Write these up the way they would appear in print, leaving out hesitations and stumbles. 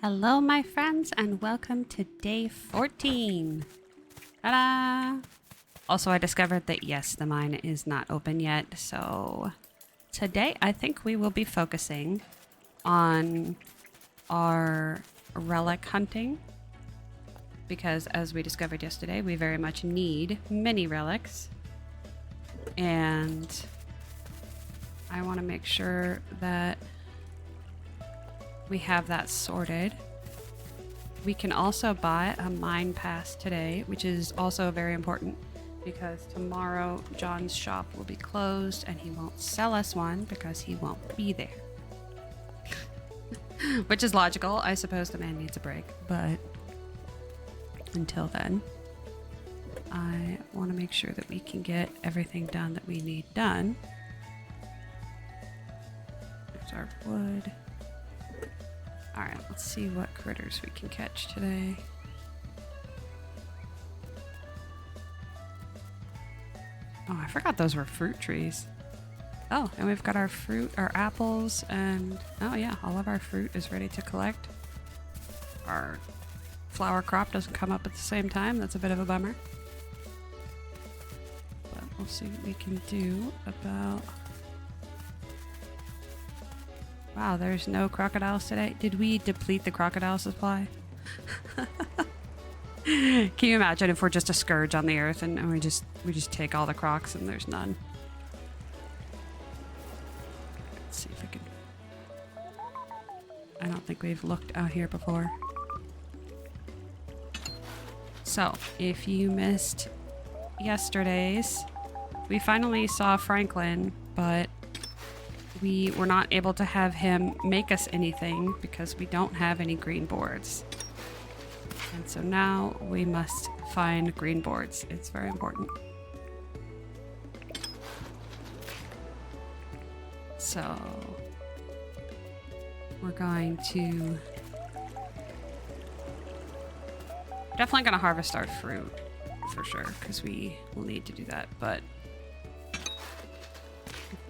Hello, my friends, and welcome to day 14. Ta-da! Also, I discovered that, yes, the mine is not open yet, so today I think we will be focusing on our relic hunting, because as we discovered yesterday, we very much need many relics, and I want to make sure that we have that sorted. We can also buy a mine pass today, which is also very important because tomorrow John's shop will be closed and he won't sell us one because he won't be there. Which is logical. I suppose the man needs a break, but until then, I want to make sure that we can get everything done that we need done. There's our wood. Alright, let's see what critters we can catch today. Oh, I forgot those were fruit trees. Oh, and we've got our fruit, our apples, and oh yeah, all of our fruit is ready to collect. Our flower crop doesn't come up at the same time. That's a bit of a bummer. But we'll see what we can do about... Wow, there's no crocodiles today. Did we deplete the crocodile supply? Can you imagine if we're just a scourge on the earth and we just take all the crocs and there's none? Let's see if I can... I don't think we've looked out here before. So, if you missed yesterday's, we finally saw Franklin, but we were not able to have him make us anything because we don't have any green boards. And so now we must find green boards. It's very important. So we're going to... Definitely going to harvest our fruit for sure because we will need to do that, but...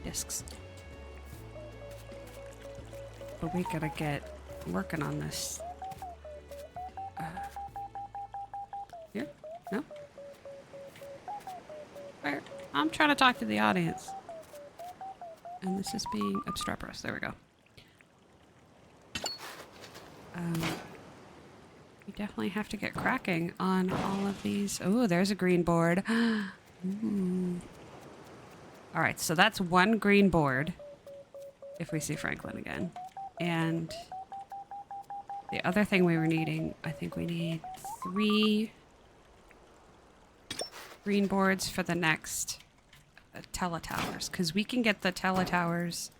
Discs. But we gotta get working on this. Here? No? Where? I'm trying to talk to the audience. And this is being obstreperous. There we go. We definitely have to get cracking on all of these. Oh, there's a green board. Alright, so that's one green board. If we see Franklin again. And the other thing we were needing, I think we need 3 green boards for the next teletowers. Because we can get the teletowers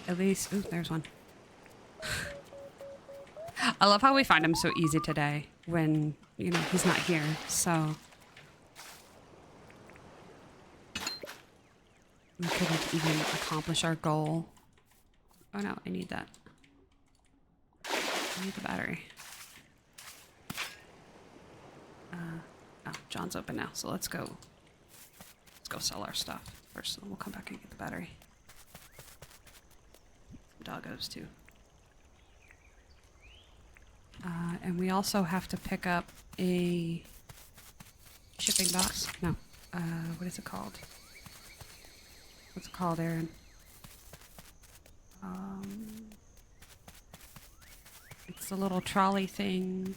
at least... Ooh, there's one. I love how we find him so easy today when, you know, he's not here. So we couldn't even accomplish our goal. Oh no, I need that. I need the battery. Oh, John's open now, so let's go. Let's go sell our stuff first, and we'll come back and get the battery. Doggos too. And we also have to pick up a shipping box. No, what is it called? What's it called, Aaron? It's a little trolley thing.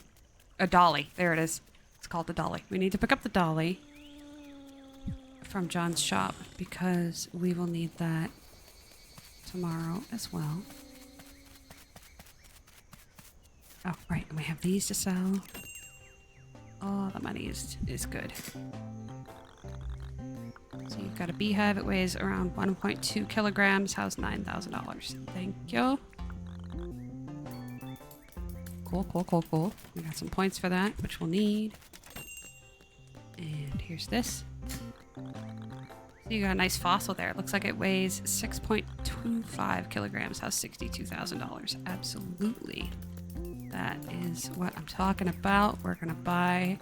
A dolly. There it is. It's called the dolly. We need to pick up the dolly from John's shop because we will need that tomorrow as well. Oh, right. And we have these to sell. Oh, the money is good. So you've got a beehive. It weighs around 1.2 kilograms. How's $9,000? Thank you. Cool, cool, cool, cool. We got some points for that, which we'll need. And here's this. So you got a nice fossil there. It looks like it weighs 6.25 kilograms. How's $62,000? Absolutely. That is what I'm talking about. We're gonna buy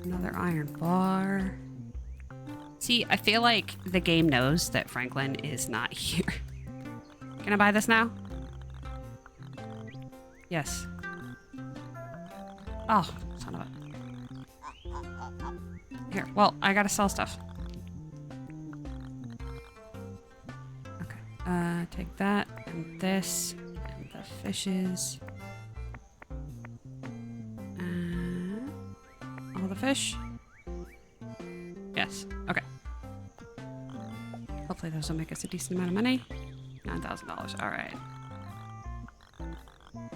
another iron bar. See, I feel like the game knows that Franklin is not here. Can I buy this now? Yes. Oh, son of a... Here, well, I gotta sell stuff. Okay, take that, and this, and the fishes. All the fish? Yes, okay. Hopefully those will make us a decent amount of money. $9,000, alright.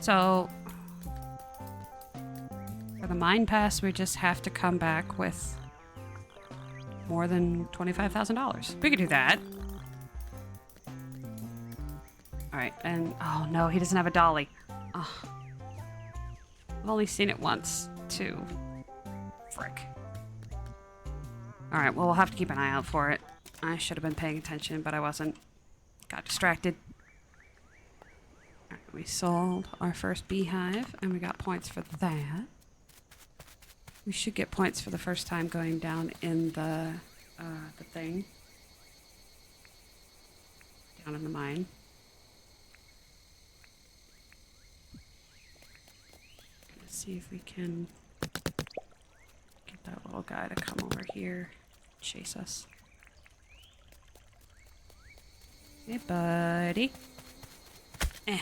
So... for the mine pass, we just have to come back with more than $25,000. We could do that. Alright, and... oh no, he doesn't have a dolly. Oh. I've only seen it once, too. Frick. Alright, well, we'll have to keep an eye out for it. I should have been paying attention, but I wasn't. Got distracted. Alright, we sold our first beehive, and we got points for that. We should get points for the first time going down in the thing. Down in the mine. Let's see if we can get that little guy to come over here, chase us. Hey, buddy. Eh.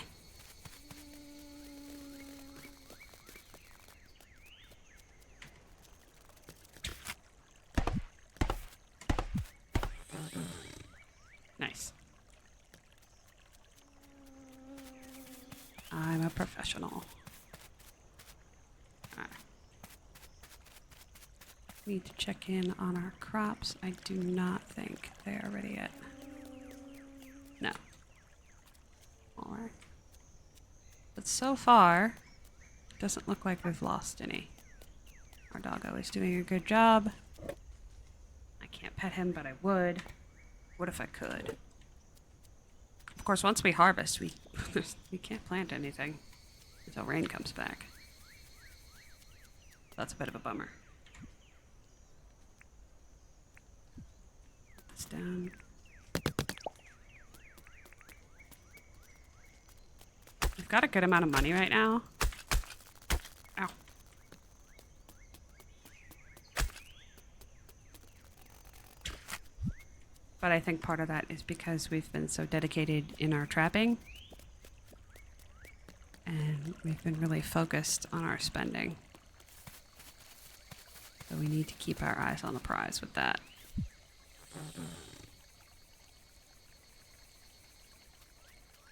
Nice. I'm a professional. Alright. Need to check in on our crops. I do not think they are ready yet. No. Alright. But so far, it doesn't look like we've lost any. Our doggo is doing a good job. I can't pet him, but I would. What if I could? Of course, once we harvest, we can't plant anything until rain comes back. That's a bit of a bummer. Put this down. We've got a good amount of money right now. Ow. But I think part of that is because we've been so dedicated in our trapping. And we've been really focused on our spending. So we need to keep our eyes on the prize with that.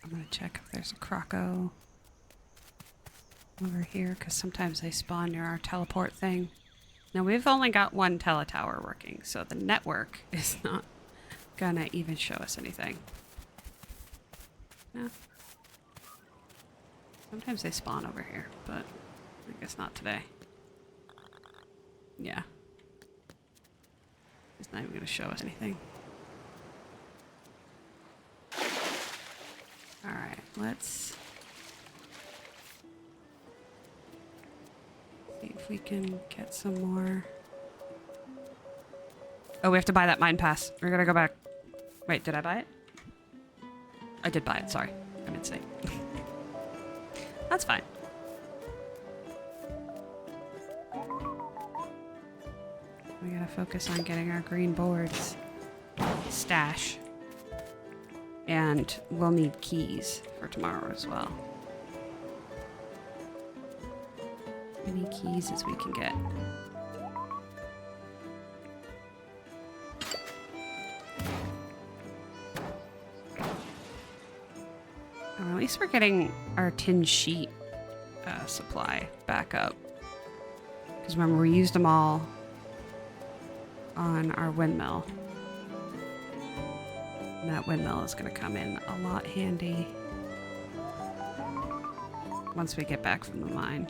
I'm gonna check if there's a croco over here, because sometimes they spawn near our teleport thing. Now we've only got one teletower working, so the network is not gonna even show us anything. No. Sometimes they spawn over here, but I guess not today. Yeah. It's not even gonna show us anything. Alright, let's see if we can get some more. Oh, we have to buy that mine pass. We're gonna go back. Wait, did I buy it? I did buy it, sorry. I'm insane. That's fine. We gotta focus on getting our green boards stash. And we'll need keys for tomorrow as well. As many keys as we can get. Oh, at least we're getting our tin sheet supply back up. Because remember, we used them all on our windmill. And that windmill is going to come in a lot handy once we get back from the mine.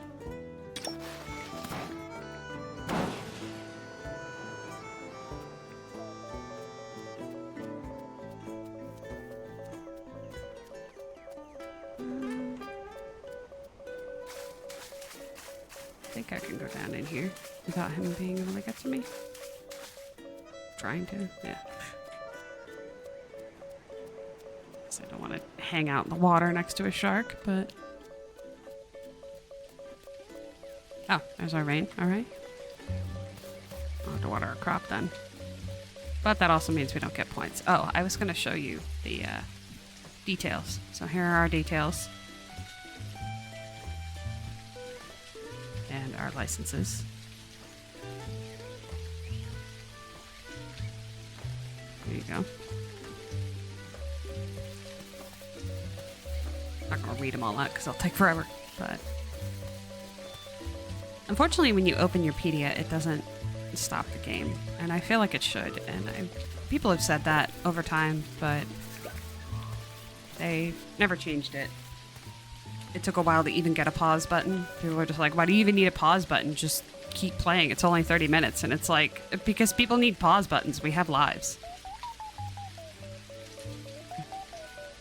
I think I can go down in here without him being able to get to me. Trying to, yeah. I don't want to hang out in the water next to a shark, but Oh, there's our rain. All right. I'll have to water our crop then. But that also means we don't get points. Oh, I was going to show you the details. So here are our details. And our licenses. There you go. I'm not going to read them all out because it'll take forever. But unfortunately, when you open your pedia, it doesn't stop the game. And I feel like it should. And people have said that over time, but they never changed it. It took a while to even get a pause button. People were just like, why do you even need a pause button? Just keep playing. It's only 30 minutes. And it's like, because people need pause buttons. We have lives.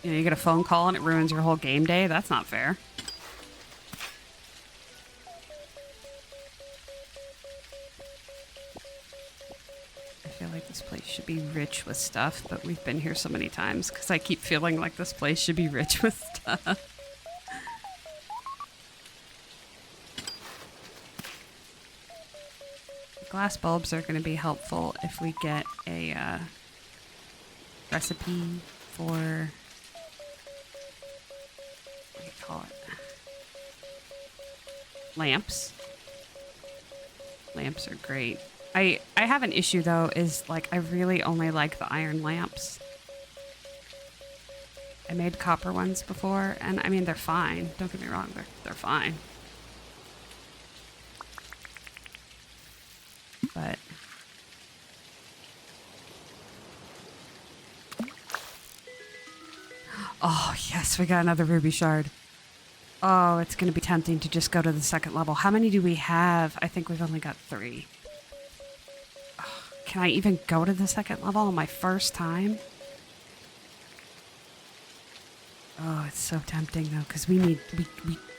You know, you get a phone call and it ruins your whole game day. That's not fair. I feel like this place should be rich with stuff, but we've been here so many times because I keep feeling like this place should be rich with stuff. Glass bulbs are going to be helpful if we get a recipe for, what do you call it? Lamps. Lamps are great. I have an issue though, is like I really only like the iron lamps. I made copper ones before, and I mean they're fine. Don't get me wrong, they're fine. But oh yes, we got another ruby shard. Oh, it's going to be tempting to just go to the second level. How many do we have? I think we've only got 3. Oh, can I even go to the second level on my first time? Oh, it's so tempting though, because we need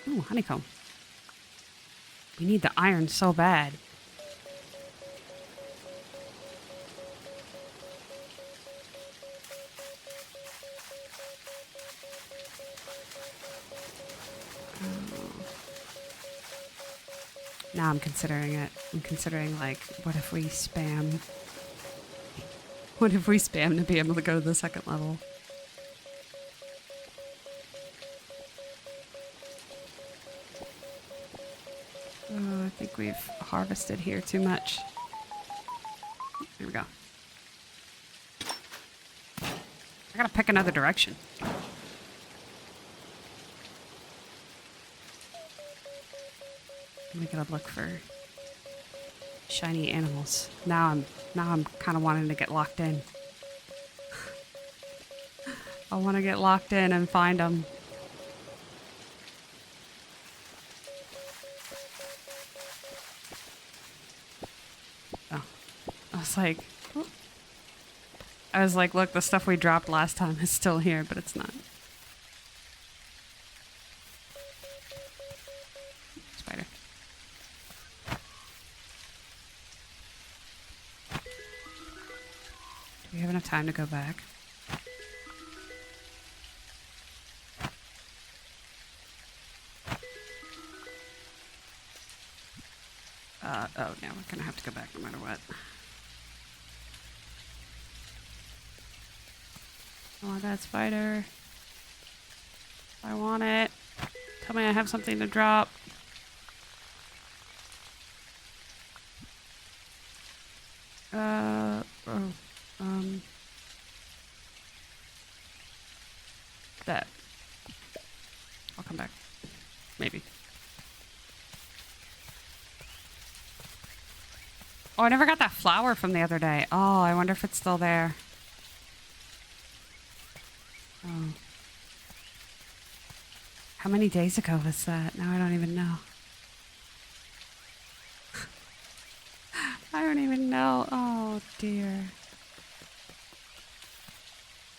ooh, honeycomb. We need the iron so bad. Now I'm considering it. I'm considering, like, what if we spam? What if we spam to be able to go to the second level? Oh, I think we've harvested here too much. Here we go. I gotta pick another direction. We gotta look for shiny animals. Now I'm kind of wanting to get locked in. I want to get locked in and find them. Oh, I was like, look, the stuff we dropped last time is still here, but it's not. Spider. Do we have enough time to go back? Oh, yeah, we're gonna have to go back no matter what. I want that spider. I want it. Tell me I have something to drop. That. I'll come back. Maybe. Oh, I never got that flower from the other day. Oh, I wonder if it's still there. Oh. How many days ago was that? Now I don't even know. I don't even know. Oh, dear.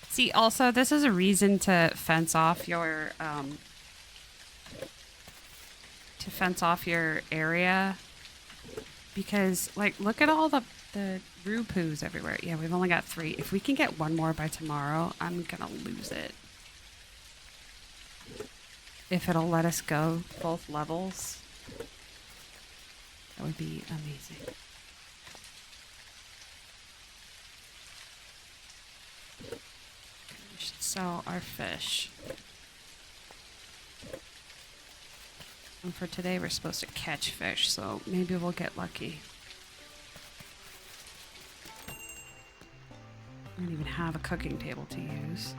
See, also, this is a reason to fence off your, area. Because, like, look at all the rue poos everywhere. Yeah, we've only got 3. If we can get one more by tomorrow, I'm gonna lose it. If it'll let us go both levels. That would be amazing. We should sell our fish. And for today, we're supposed to catch fish, so maybe we'll get lucky. I don't even have a cooking table to use.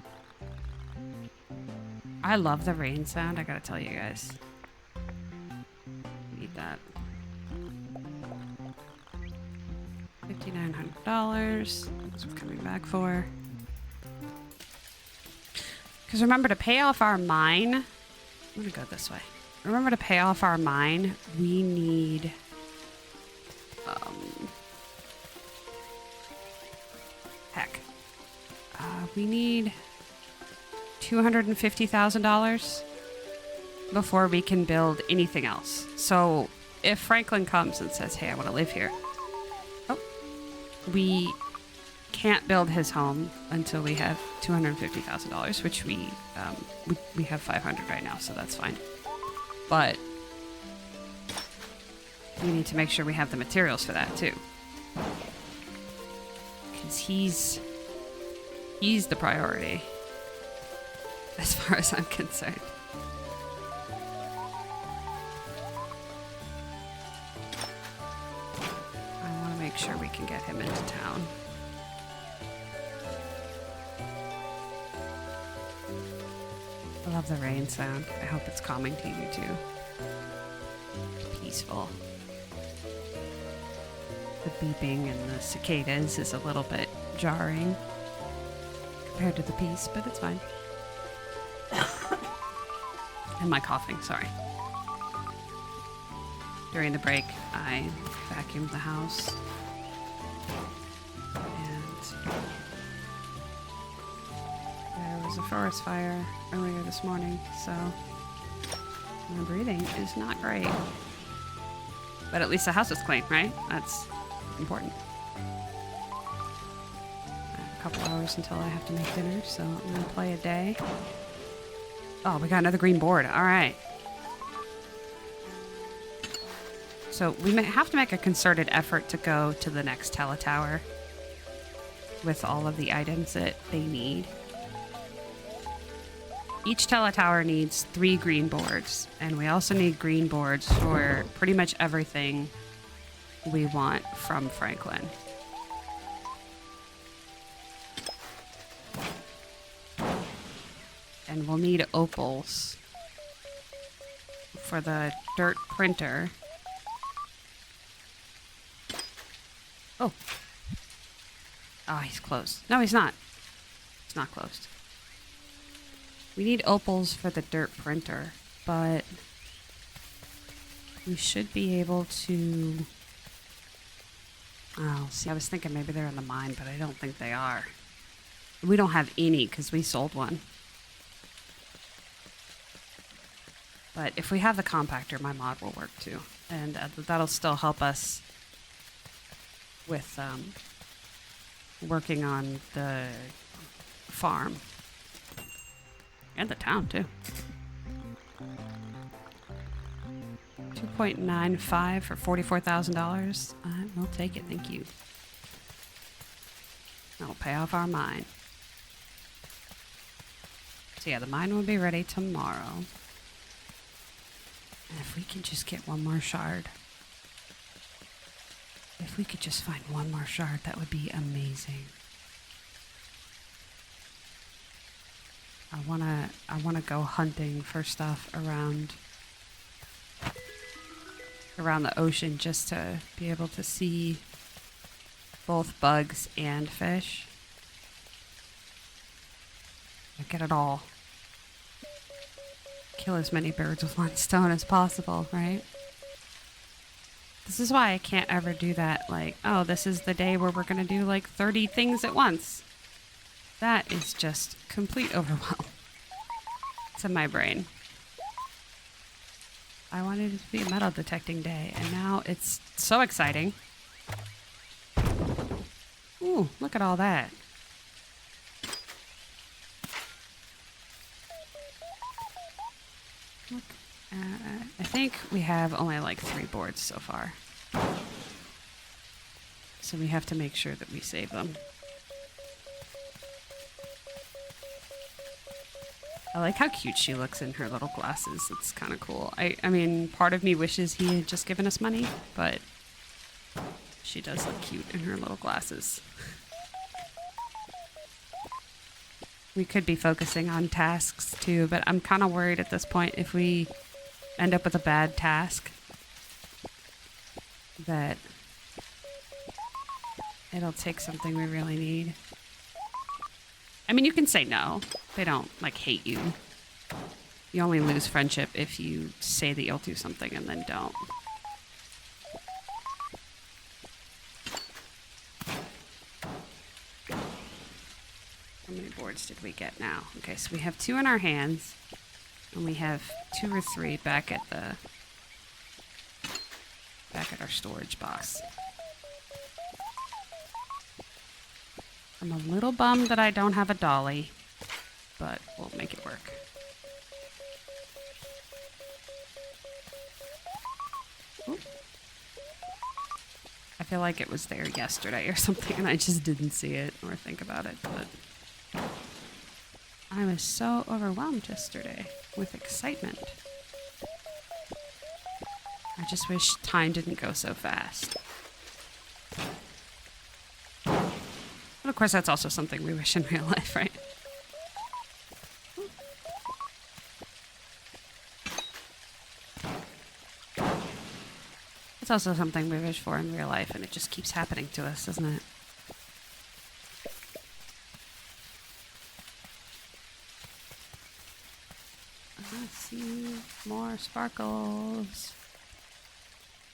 I love the rain sound, I gotta tell you guys. Need that. $5,900. That's what we're coming back for. Because remember, to pay off our mine... I'm gonna go this way. Remember, to pay off our mine, we need... heck. We need $250,000 before we can build anything else. So if Franklin comes and says, hey, I want to live here, we can't build his home until we have $250,000, which we have 500 right now, so that's fine. But we need to make sure we have the materials for that too, because he's the priority as far as I'm concerned. I want to make sure we can get him into town. I love the rain sound. I hope it's calming to you too. Peaceful. The beeping and the cicadas is a little bit jarring compared to the peace, but it's fine. And my coughing, sorry. During the break, I vacuumed the house. And there was a forest fire earlier this morning, so my breathing is not great. But at least the house is clean, right? That's important. A couple hours until I have to make dinner, so I'm gonna play a day. Oh, we got another green board. All right. So we may have to make a concerted effort to go to the next teletower with all of the items that they need. Each teletower needs 3 green boards, and we also need green boards for pretty much everything we want from Franklin. And we'll need opals for the dirt printer. Oh. Oh, he's closed. No, he's not. It's not closed. We need opals for the dirt printer, but we should be able to... Oh, see, I was thinking maybe they're in the mine, but I don't think they are. We don't have any because we sold one. But if we have the compactor, my mod will work too. And that'll still help us with working on the farm. And the town too. 2.95 for $44,000. I will take it, thank you. That'll pay off our mine. So yeah, the mine will be ready tomorrow. And if we can just get one more shard. If we could just find one more shard, that would be amazing. I wanna go hunting for stuff around the ocean just to be able to see both bugs and fish. I get it all. Kill as many birds with one stone as possible, right? This is why I can't ever do that, like, oh, this is the day where we're gonna do like 30 things at once. That is just complete overwhelm to my brain. I wanted it to be a metal detecting day, and now it's so exciting. Ooh, look at all that. Look, I think we have only like 3 boards so far. So we have to make sure that we save them. I like how cute she looks in her little glasses. It's kind of cool. I mean, part of me wishes he had just given us money, but she does look cute in her little glasses. We could be focusing on tasks too, but I'm kind of worried at this point if we end up with a bad task that it'll take something we really need. I mean, you can say no. They don't, like, hate you. You only lose friendship if you say that you'll do something and then don't. How many boards did we get now? Okay, so we have 2 in our hands, and we have 2 or 3 back at our storage box. I'm a little bummed that I don't have a dolly, but we'll make it work. Ooh. I feel like it was there yesterday or something, and I just didn't see it or think about it, but I was so overwhelmed yesterday with excitement. I just wish time didn't go so fast. But of course, that's also something we wish in real life, right? It's also something we wish for in real life, and it just keeps happening to us, doesn't it? I see more sparkles.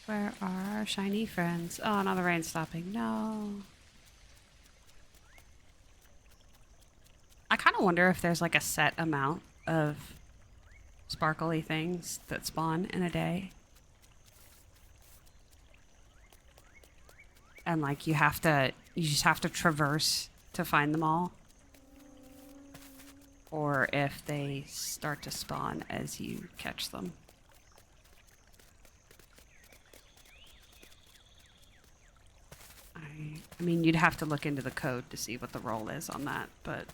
Where are our shiny friends? Oh, now the rain's stopping. No. I kind of wonder if there's like a set amount of sparkly things that spawn in a day. And like you just have to traverse to find them all. Or if they start to spawn as you catch them. I mean, you'd have to look into the code to see what the role is on that, but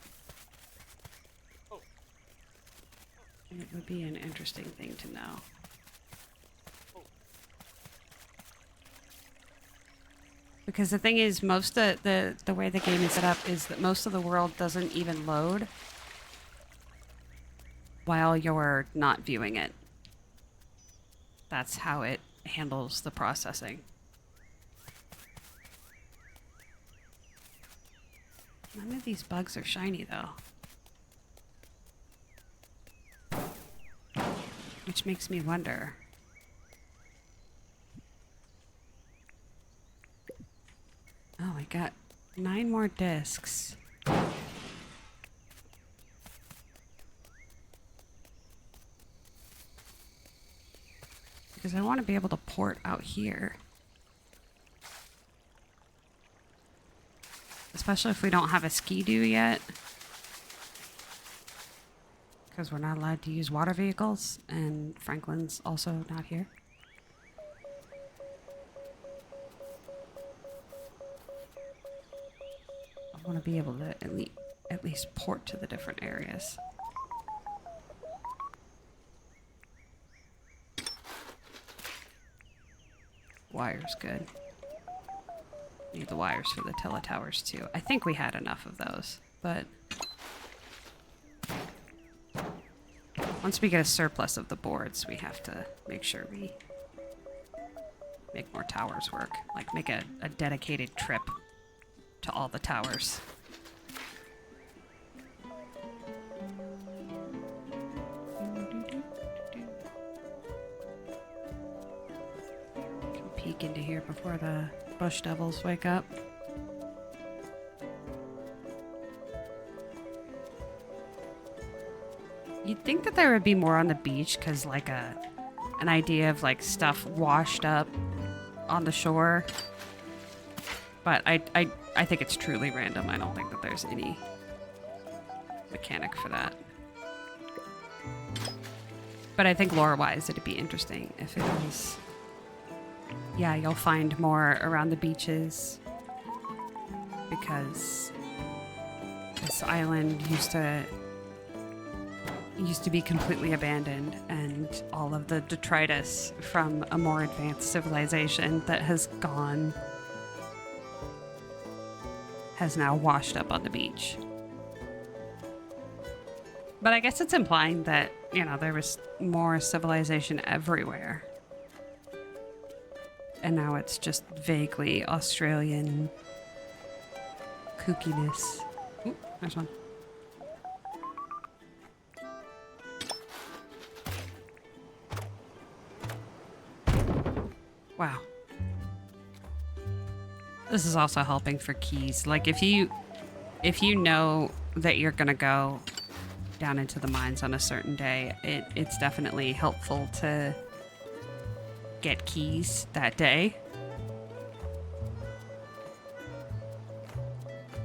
it would be an interesting thing to know. Because the thing is, most of the way the game is set up is that most of the world doesn't even load while you're not viewing it. That's how it handles the processing. None of these bugs are shiny, though. Which makes me wonder. Oh, I got 9 more discs. Because I want to be able to port out here. Especially if we don't have a ski-doo yet. Because we're not allowed to use water vehicles, and Franklin's also not here. I want to be able to at least port to the different areas. Wire's good. Need the wires for the teletowers too. I think we had enough of those, but once we get a surplus of the boards, we have to make sure we make more towers work. Like make a dedicated trip to all the towers. Can peek into here before the bush devils wake up. You'd think that there would be more on the beach because like an idea of like stuff washed up on the shore. But I think it's truly random. I don't think that there's any mechanic for that. But I think lore-wise it'd be interesting if it was... Yeah, you'll find more around the beaches because this island used to be completely abandoned, and all of the detritus from a more advanced civilization that has gone has now washed up on the beach. But I guess it's implying that, you know, there was more civilization everywhere. And now it's just vaguely Australian kookiness. Ooh, there's one. Wow. This is also helping for keys. Like if you know that you're gonna go down into the mines on a certain day, it's definitely helpful to get keys that day.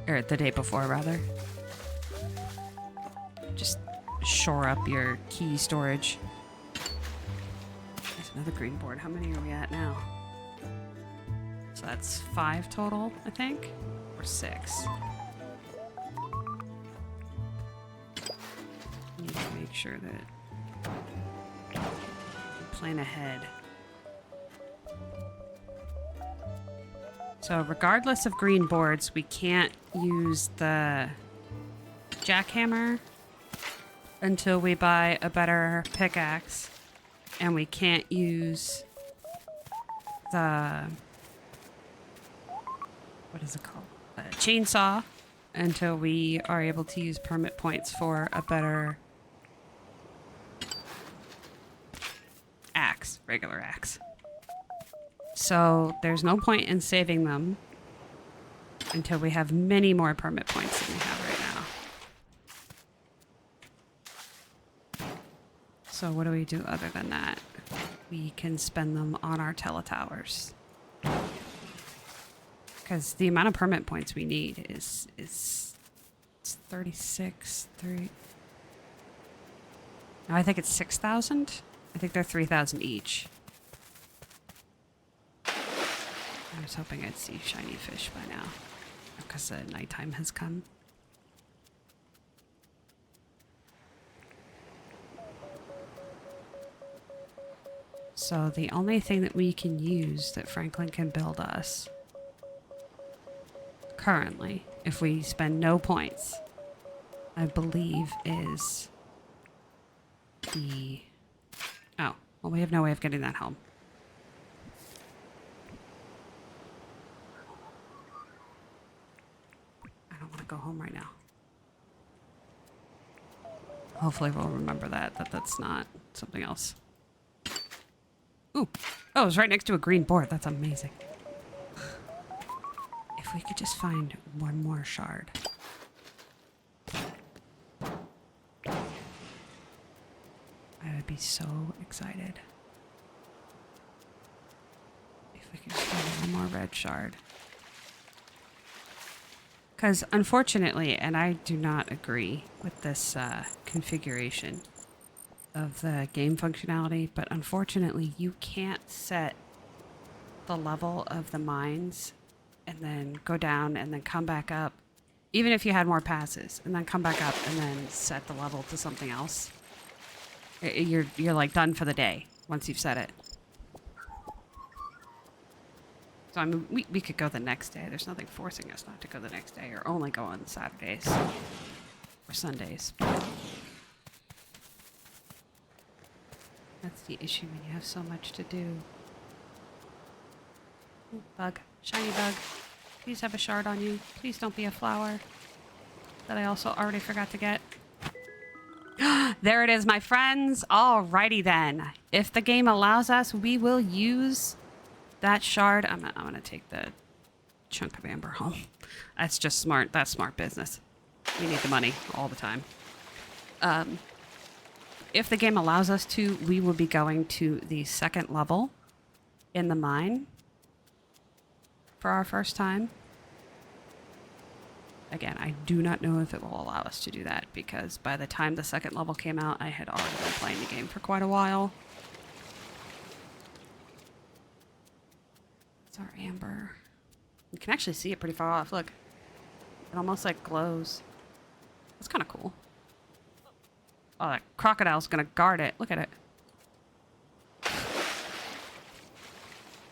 Or the day before, rather. Just shore up your key storage. There's another green board. How many are we at now? So that's 5 total, I think? Or 6. Need to make sure that we plan ahead. So regardless of green boards, we can't use the jackhammer until we buy a better pickaxe. And we can't use the... what is it called? Chainsaw until we are able to use permit points for a better axe, regular axe. So there's no point in saving them until we have many more permit points than we have right now. So what do we do other than that? We can spend them on our teletowers. Because the amount of permit points we need is it's 36, 3... No, I think it's 6,000. I think they're 3,000 each. I was hoping I'd see shiny fish by now, because the nighttime has come. So the only thing that we can use that Franklin can build us currently, if we spend no points, I believe is the... Oh, well, we have no way of getting that home. I don't want to go home right now. Hopefully we'll remember that's not something else. Ooh. Oh, it's right next to a green board. That's amazing. If we could just find one more shard. I would be so excited. If we could just find one more red shard. Because unfortunately, and I do not agree with this configuration of the game functionality, but unfortunately you can't set the level of the mines and then go down and then come back up, even if you had more passes, and then come back up and then set the level to something else. You're like done for the day once you've set it. So I mean, we could go the next day. There's nothing forcing us not to go the next day, or only go on Saturdays or Sundays. That's the issue when you have so much to do. Ooh, bug. Shiny bug. Please have a shard on you. Please don't be a flower that I also already forgot to get. There it is, my friends. Alrighty then. If the game allows us, we will use that shard. I'm gonna take the chunk of amber home. That's just smart. That's smart business. We need the money all the time. If the game allows us to, we will be going to the second level in the mine for our first time. Again, I do not know if it will allow us to do that, because by the time the second level came out, I had already been playing the game for quite a while. It's our amber. You can actually see it pretty far off. Look. It almost like glows. That's kind of cool. Oh, that crocodile's gonna guard it. Look at it.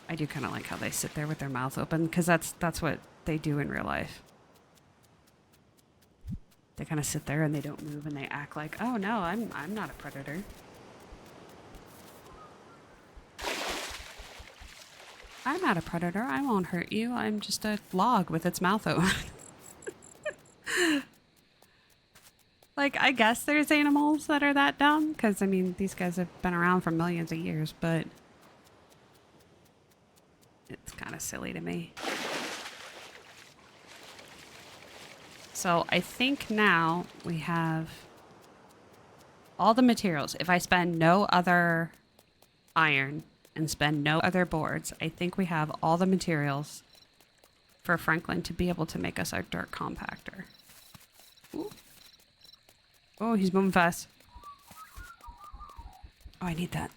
I do kind of like how they sit there with their mouth open, because that's what they do in real life. They kind of sit there and they don't move and they act like, oh no, I'm not a predator. I'm not a predator. I won't hurt you. I'm just a log with its mouth open. Like, I guess there's animals that are that dumb, because, I mean, these guys have been around for millions of years, but it's kind of silly to me. So I think now we have all the materials. If I spend no other iron and spend no other boards, I think we have all the materials for Franklin to be able to make us our dirt compactor. Ooh. Oh, he's moving fast. Oh, I need that.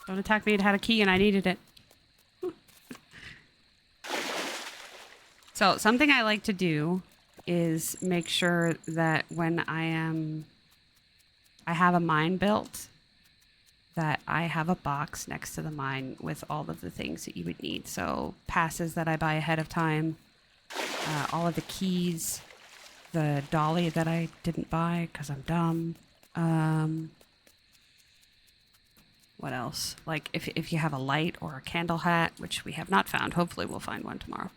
Don't attack me. It had a key and I needed it. So something I like to do is make sure that when I have a mine built, that I have a box next to the mine with all of the things that you would need. So passes that I buy ahead of time, all of the keys, the dolly that I didn't buy because I'm dumb. What else? Like if you have a light or a candle hat, which we have not found. Hopefully we'll find one tomorrow.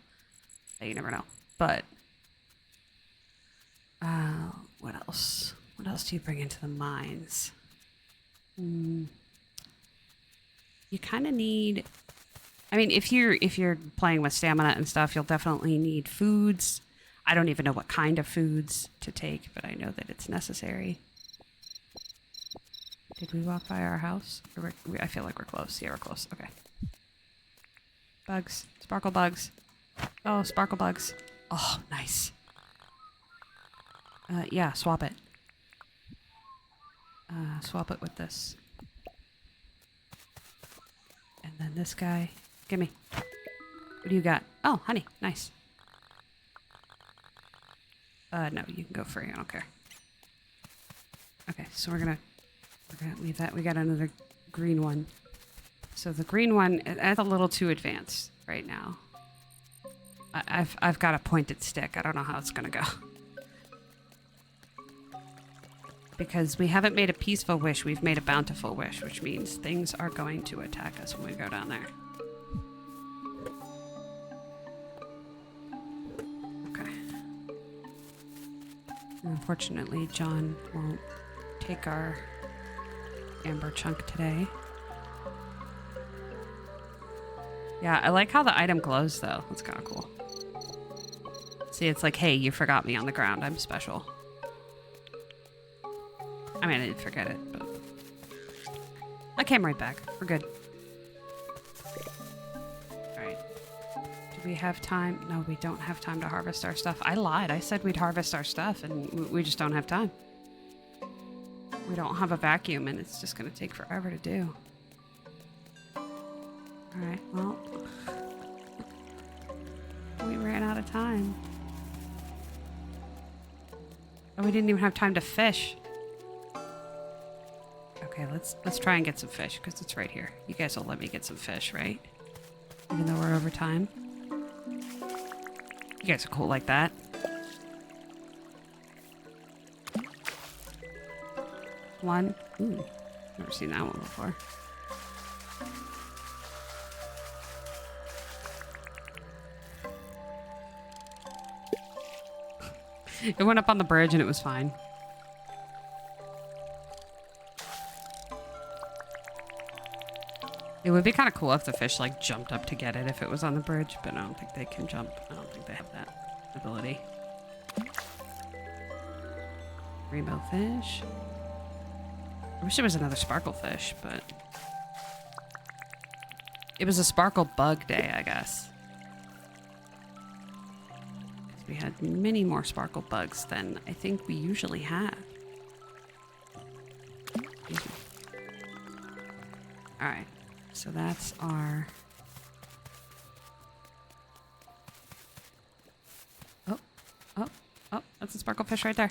You never know. But what else? What else do you bring into the mines? You kind of need. I mean, if you're playing with stamina and stuff, you'll definitely need foods. I don't even know what kind of foods to take, but I know that it's necessary. Did we walk by our house? I feel like we're close. Yeah, we're close. Okay. Bugs. Sparkle bugs. Oh, sparkle bugs. Oh, nice. Yeah, swap it. Swap it with this. And then this guy. Gimme. What do you got? Oh, honey. Nice. No, you can go free. I don't care. Okay, so we're gonna leave that. We got another green one. So the green one, it's a little too advanced right now. I've got a pointed stick. I don't know how it's gonna go. Because we haven't made a peaceful wish, we've made a bountiful wish, which means things are going to attack us when we go down there. Okay. Unfortunately, John won't take our amber chunk today. Yeah, I like how the item glows, though. That's kind of cool. See, it's like, hey, you forgot me on the ground. I'm special. I mean, I didn't forget it, but I came right back. We're good. Alright. Do we have time? No, we don't have time to harvest our stuff. I lied. I said we'd harvest our stuff, and we just don't have time. We don't have a vacuum, and it's just going to take forever to do. Alright, well. We ran out of time. Oh, we didn't even have time to fish. Okay, let's try and get some fish, because it's right here. You guys will let me get some fish, right? Even though we're over time. You guys are cool like that. One. Ooh, never seen that one before. It went up on the bridge and it was fine. It would be kind of cool if the fish like jumped up to get it if it was on the bridge, but I don't think they can jump. I don't think they have that ability. Rainbow fish. I wish there was another sparkle fish, but it was a sparkle bug day, I guess. We had many more sparkle bugs than I think we usually have. Alright, so that's our That's a sparklefish right there.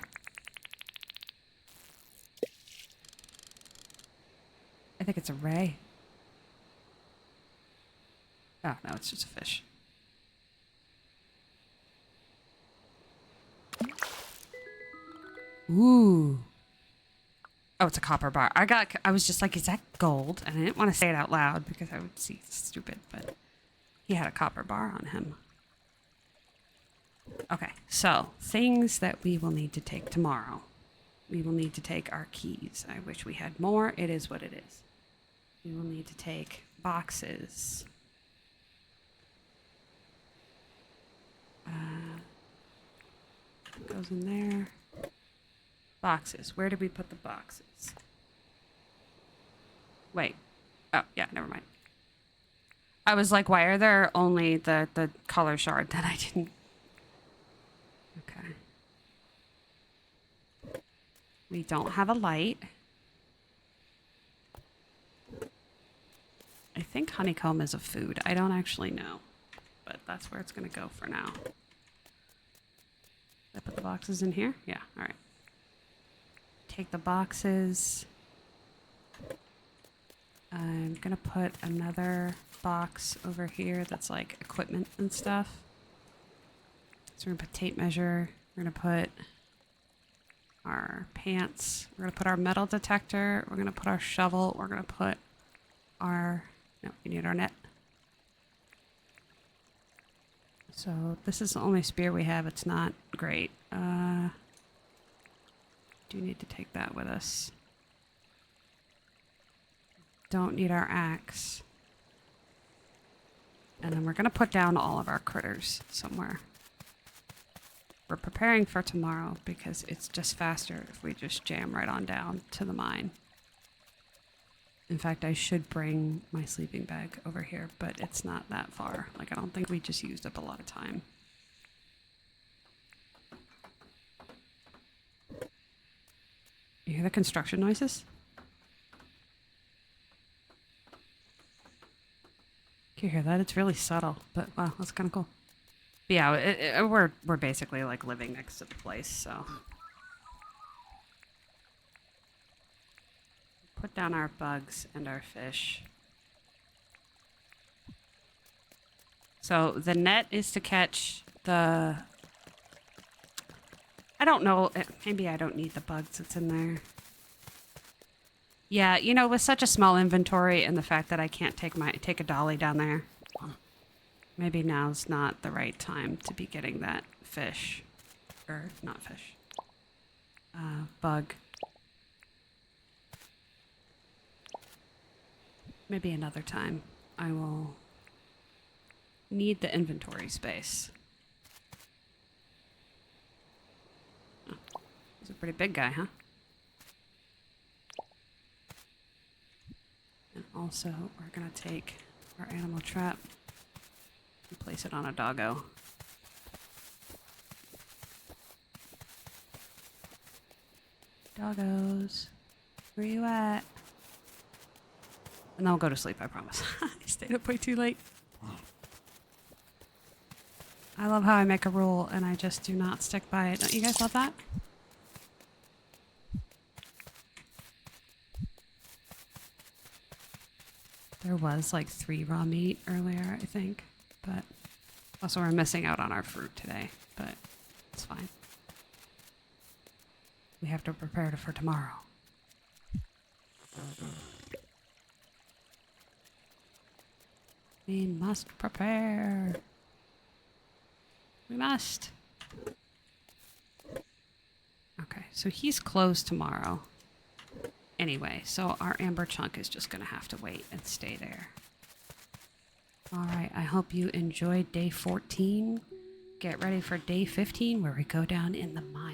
I think it's a ray. Oh, no, it's just a fish. Ooh. Oh, it's a copper bar. I was just like, is that gold? And I didn't want to say it out loud because I would see stupid, but he had a copper bar on him. Okay, so things that we will need to take tomorrow. We will need to take our keys. I wish we had more. It is what it is. We will need to take boxes. Goes in there. Boxes. Where did we put the boxes? Wait. Oh, yeah, never mind. I was like, why are there only the color shard that I didn't... Okay. We don't have a light. I think honeycomb is a food. I don't actually know. But that's where it's going to go for now. I put the boxes in here? Yeah, all right. Take the boxes. I'm going to put another box over here that's like equipment and stuff. So we're going to put tape measure. We're going to put our pants. We're going to put our metal detector. We're going to put our shovel. We're going to put our... No, we need our net. So this is the only spear we have. It's not great. Do need to take that with us. Don't need our axe. And then we're going to put down all of our critters somewhere. We're preparing for tomorrow because it's just faster if we just jam right on down to the mine. In fact, I should bring my sleeping bag over here, but it's not that far. Like, I don't think we just used up a lot of time. You hear the construction noises? Can you hear that? It's really subtle, but wow, that's kind of cool. But yeah, we're basically like living next to the place, so. Put down our bugs and our fish. So the net is to catch the... I don't know. Maybe I don't need the bugs that's in there. Yeah, you know, with such a small inventory and the fact that I can't take a dolly down there, maybe now's not the right time to be getting that fish. Or not fish. Bug. Maybe another time I will need the inventory space. Oh, he's a pretty big guy, huh? And also, we're gonna take our animal trap and place it on a doggo. Doggos, where you at? And then I'll go to sleep, I promise. I stayed up way too late. I love how I make a rule and I just do not stick by it. Don't you guys love that? There was like 3 raw meat earlier, I think. But also we're missing out on our fruit today, but it's fine. We have to prepare for tomorrow. We must prepare. We must. Okay, so he's closed tomorrow. Anyway, so our amber chunk is just going to have to wait and stay there. All right, I hope you enjoyed day 14. Get ready for day 15 where we go down in the mine.